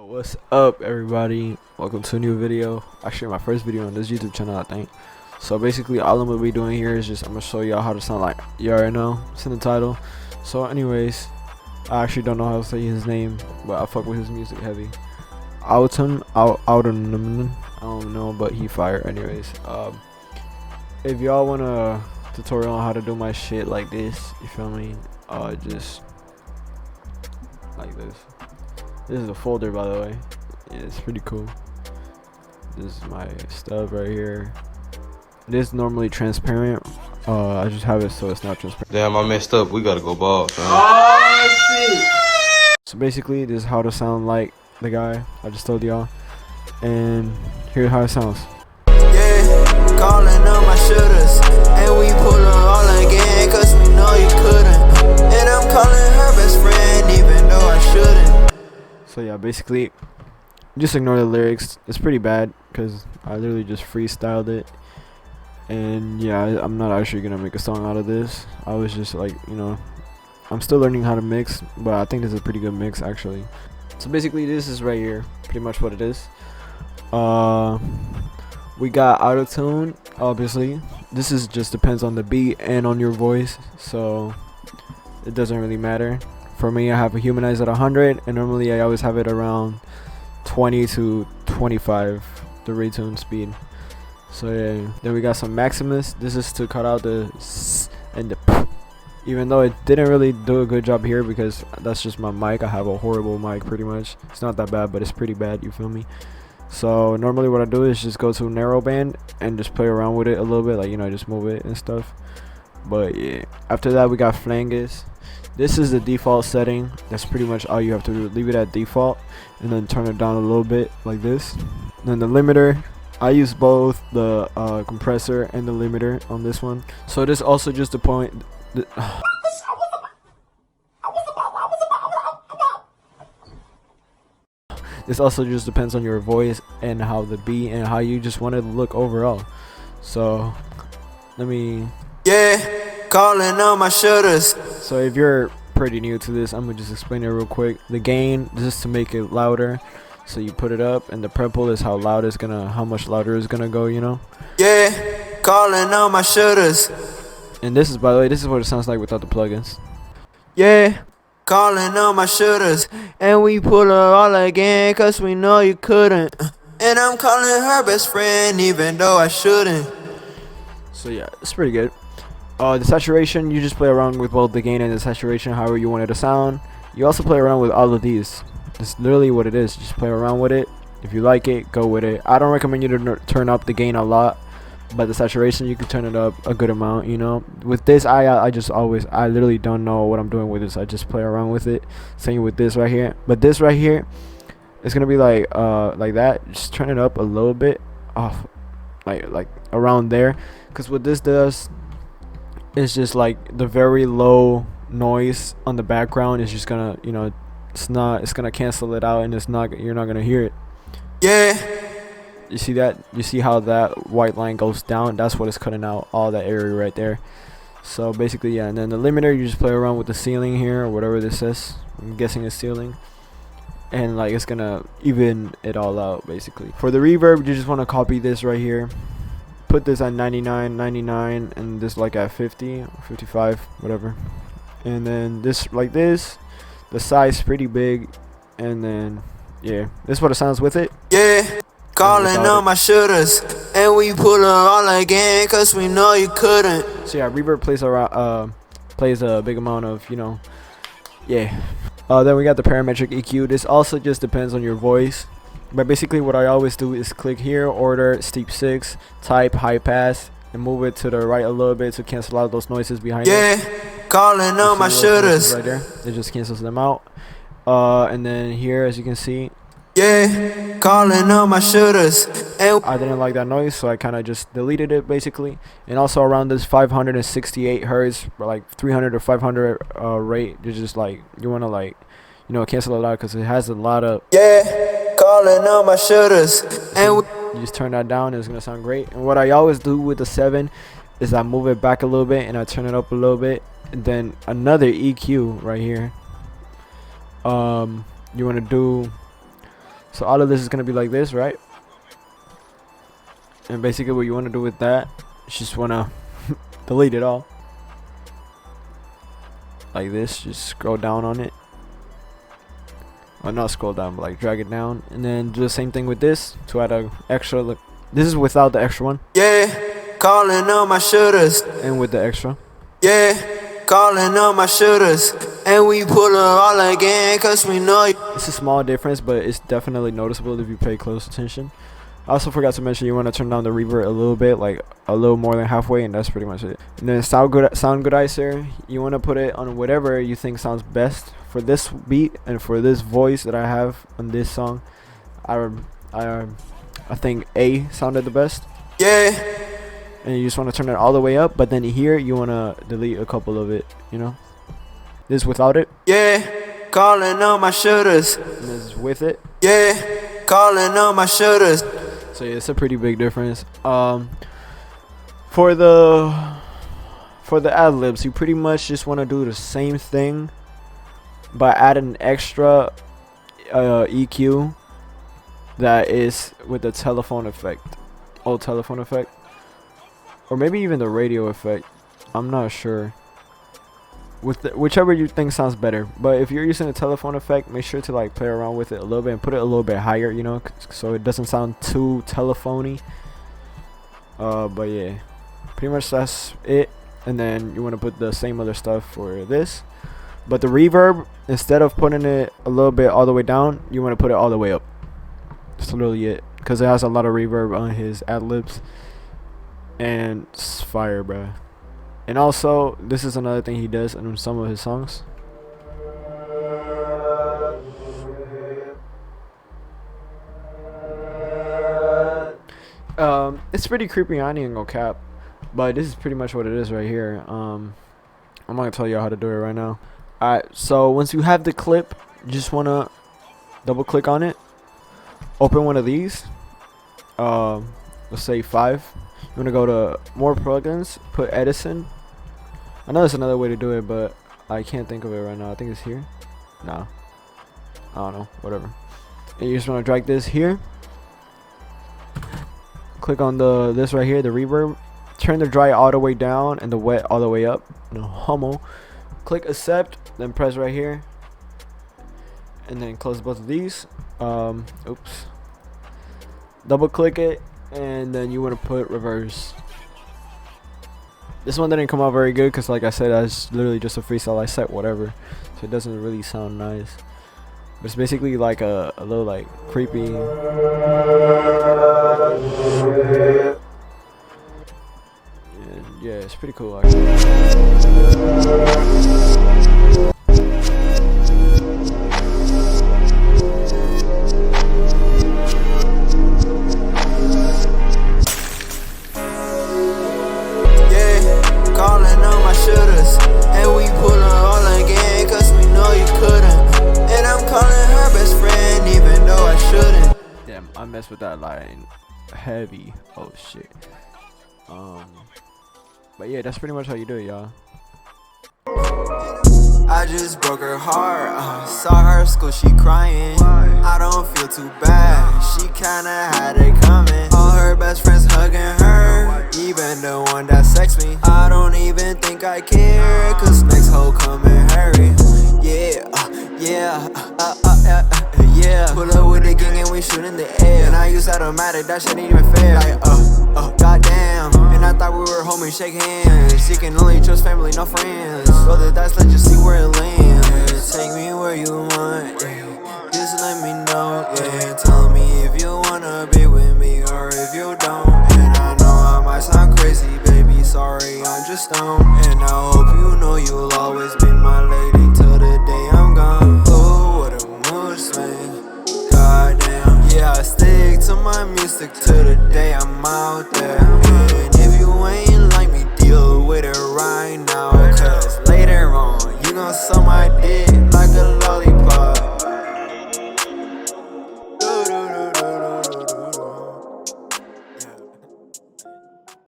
What's up, everybody? Welcome to a new video. Actually, my first video on this YouTube channel, I think. So basically, all I'm gonna be doing here is I'm gonna show y'all how to sound like. You already know, it's in the title. So anyways, I actually don't know how to say his name, but I fuck with his music heavy. Autumn, I don't know, but he fire. Anyways, if y'all want a tutorial on how to do my shit like this, you feel me? Just like this. This is a folder, by the way. Yeah, it's pretty cool. This is my stuff right here. It is normally transparent. I just have it so it's not transparent. Damn, I messed up. We gotta go bald, fam. Oh shit! So basically, this is how to sound like the guy I just told y'all. And here's how it sounds. Yeah, calling on my shooters, and we pull her all again, cause we know you couldn't. And I'm calling her best friend, even though I shouldn't. So yeah, basically, just ignore the lyrics. It's pretty bad because I literally just freestyled it. And yeah, I'm not actually gonna make a song out of this. I was just like, I'm still learning how to mix, but I think this is a pretty good mix actually. So basically, this is right here, pretty much what it is. We got auto-tune, obviously. This is just depends on the beat and on your voice, so it doesn't really matter. For me, I have a humanize at 100, and normally I always have it around 20 to 25, the retune speed. So yeah, then we got some Maximus. This is to cut out the s and the p. Even though it didn't really do a good job here because that's just my mic. I have a horrible mic pretty much. It's not that bad, but it's pretty bad, you feel me? So normally what I do is just go to narrow band and just play around with it a little bit, like just move it and stuff. But yeah, after that we got flanges. This is the default setting. That's pretty much all you have to do. Leave it at default and then turn it down a little bit like this. And then the limiter, I use both the compressor and the limiter on this one. So this also just the point. This also just depends on your voice and how the beat and how you just want it to look overall. So let me. Yeah. Calling on my shooters. So if you're pretty new to this, I'm gonna just explain it real quick. The gain, this is to make it louder. So you put it up, and the purple is how much louder it's gonna go, Yeah, calling on my shooters. And this is, by the way, this is what it sounds like without the plugins. Yeah, calling on my shooters, and we pull her all again, cause we know you couldn't. And I'm calling her best friend, even though I shouldn't. So yeah, it's pretty good. The saturation, you just play around with both the gain and the saturation, however you want it to sound. You also play around with all of these. That's literally what it is. Just play around with it. If you like it, go with it. I don't recommend you to turn up the gain a lot, but the saturation, you can turn it up a good amount. With this, I literally don't know what I'm doing with this. I just play around with it. Same with this right here. But this right here, it's gonna be like that. Just turn it up a little bit, off, like around there. Cause what this does, it's just like the very low noise on the background is just gonna it's gonna cancel it out, and you're not gonna hear it. Yeah, you see that? You see how that white line goes down? That's what it's cutting out, all that area right there. So basically, yeah. And then the limiter, you just play around with the ceiling here, or whatever this is. I'm guessing it's ceiling, and like it's gonna even it all out basically. For the reverb, you just want to copy this right here, put this at 99, and this like at 50 or 55, whatever. And then this like this, the size pretty big, and then yeah, this is what it sounds with it. Yeah, calling on my shooters, and we pull her all again, cause we know you couldn't. So yeah, reverb plays a big amount of yeah. Then we got the parametric EQ. This also just depends on your voice. But basically what I always do is click here, order, steep 6, type high pass, and move it to the right a little bit to cancel out those noises behind it. Yeah, calling on my shooters. Right there, it just cancels them out. And then here, as you can see, yeah, calling on my shooters. And I didn't like that noise, so I kind of just deleted it basically. And also around this 568 hertz, or like 300 or 500 rate, you just like you want to cancel it out because it has a lot of calling on my shooters, and you just turn that down and it's gonna sound great. And what I always do with the 7 is I move it back a little bit and I turn it up a little bit, and then another EQ right here. You want to do So all of this is gonna be like this, right? And basically what you want to do with that is just want to delete it all like this. Just scroll down on it, or not scroll down, but like drag it down, and then do the same thing with this to add a extra. Look, this is without the extra one. Yeah, calling on my shooters. And with the extra. Yeah, calling on my shooters. And we pull her all again, cause we know you. It's a small difference, but it's definitely noticeable if you pay close attention. I also forgot to mention you want to turn down the reverb a little bit, like a little more than halfway, and that's pretty much it. And then sound goodizer, you want to put it on whatever you think sounds best for this beat and for this voice that I have on this song. I think A sounded the best. Yeah. And you just want to turn it all the way up, but then here you want to delete a couple of it, you know. This without it. Yeah, calling on my shooters. And this with it. Yeah, calling on my shooters. So yeah, it's a pretty big difference. For the ad libs, you pretty much just want to do the same thing, but add an extra EQ that is with the telephone effect, old telephone effect, or maybe even the radio effect. I'm not sure. With whichever you think sounds better, but if you're using a telephone effect, make sure to like play around with it a little bit and put it a little bit higher, you know, so it doesn't sound too telephony. But yeah, pretty much that's it. And then you want to put the same other stuff for this, but the reverb, instead of putting it a little bit all the way down, you want to put it all the way up. That's literally it, because it has a lot of reverb on his ad libs, and it's fire, bruh. And also, this is another thing he does in some of his songs. It's pretty creepy, I ain't gonna cap, but this is pretty much what it is right here. I'm not gonna tell y'all how to do it right now. Alright, so once you have the clip, you just wanna double click on it, open one of these, let's say 5. You wanna go to more plugins, put Edison. I know there's another way to do it, but I can't think of it right now. I think it's here. No, I don't know, whatever. And you just want to drag this here, click on this right here, the reverb, turn the dry all the way down and the wet all the way up, no homo. Click accept, then press right here, and then close both of these. Oops, double click it, and then you want to put reverse. This one didn't come out very good because, like I said, that's literally just a freestyle. I set whatever, so it doesn't really sound nice. But it's basically like a little like creepy. And yeah, it's pretty cool actually. I messed with that line heavy. Oh shit. But yeah, that's pretty much how you do it, y'all. I just broke her heart, saw her school, she crying. I don't feel too bad, she kinda had it coming. All her best friends hugging her, even the one that sex me. I don't even think I care, cause next hoe coming hurry. Yeah, yeah. Pull up with the gang and we shoot in the air. And I use automatic, that shit ain't even fair. Like, goddamn. And I thought we were homies, shake hands. You can only trust family, no friends. Roll the dice, let's just see where it lands. Take me where you want, yeah. Just let me know, yeah. Tell me if you wanna be with me or if you don't. And I know I might sound crazy, baby, sorry, I'm just stoned.